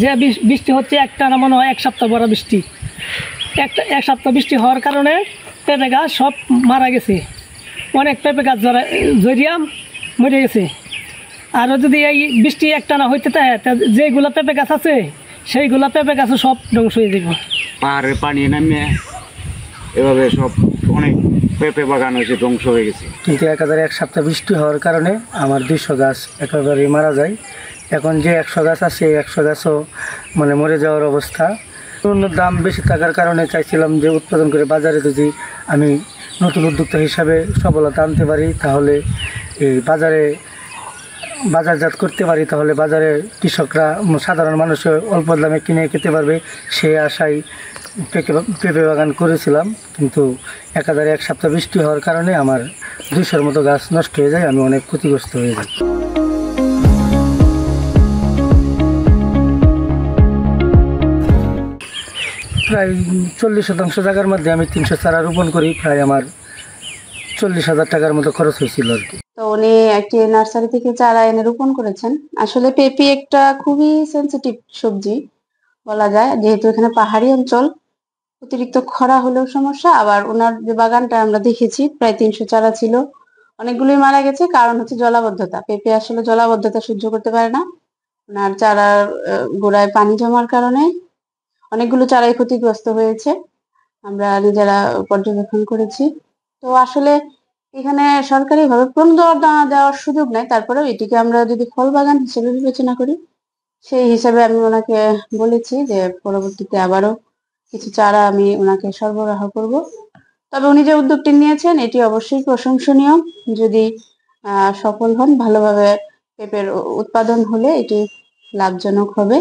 যে বৃষ্টি হচ্ছে একটানা মনে হয় 1 সপ্তাহ বড় বৃষ্টি, এক সপ্তাহ বৃষ্টি হওয়ার কারণে পেঁপে গাছ সব মারা গেছে, অনেক পেঁপে গাছ জড়িয়া মরে গেছে। আরও যদি এই বৃষ্টি একটানা হইতে থাকে যেগুলো পেঁপে গাছ আছে সেইগুলো পেঁপে গাছও সব ধ্বংস হয়ে যাবে। পাহাড়ের পানি নামিয়ে এভাবে সব অনেক পেঁপে বাগান হয়েছে, ধ্বংস হয়ে গেছে। কিন্তু একেবারে 1 সপ্তাহ বৃষ্টি হওয়ার কারণে আমার 200 গাছ একেবারে মারা যায়। এখন যে 100 গাছ আছে 100 গাছও মানে মরে যাওয়ার অবস্থা। অন্য দাম বেশি থাকার কারণে চাইছিলাম যে উৎপাদন করে বাজারে যদি আমি নতুন উদ্যোক্তা হিসাবে সফলতা আনতে পারি, তাহলে এই বাজারজাত করতে পারি, তাহলে বাজারে কৃষকরা সাধারণ মানুষ অল্প দামে কিনে খেতে পারবে, সেই আশায় পেঁপে বাগান করেছিলাম। কিন্তু একেবারে 1 সপ্তাহ বৃষ্টি হওয়ার কারণে আমার 200-র মতো গাছ নষ্ট হয়ে যায়, আমি অনেক ক্ষতিগ্রস্ত হয়ে যাই। প্রায় 40% জায়গার মধ্যে আমি 300 চারা রোপণ করি, প্রায় আমার 40,000 টাকার মতো খরচ হয়েছিল আর কি। তো উনি একটি নার্সারি থেকে চারা এনে রোপণ করেছেন। আসলে পেঁপে একটা খুবই সেন্সিটিভ সবজি বলা যায়, যেহেতু এখানে পাহাড়ি অঞ্চল, অতিরিক্ত খরা হলেও সমস্যা। আবার ওনার যে বাগানটা আমরা দেখেছি প্রায় 300 চারা ছিল, অনেকগুলোই মারা গেছে, কারণ হচ্ছে জলাবদ্ধতা। পেঁপে আসলে জলাবদ্ধতা সহ্য করতে পারে না। ওনার চারার গোড়ায় পানি জমার কারণে অনেকগুলো চারাই ক্ষতিগ্রস্ত হয়েছে, আমরা নিজেরা পর্যবেক্ষণ করেছি। তো আসলে এখানে সরকারিভাবে অনুদান দেওয়ার সুযোগ নেই, তারপরেও এটিকে আমরা যদি ফল বাগান হিসেবে বিবেচনা করি, সেই হিসাবে আমি ওনাকে বলেছি যে পরবর্তীতে আবারও কিছু চারা আমি ওনাকে সরবরাহ করব। তবে উনি যে উদ্যোগটি নিয়েছেন এটি অবশ্যই প্রশংসনীয়। যদি সফল হন, ভালোভাবে পেঁপের উৎপাদন হলে এটি লাভজনক হবে।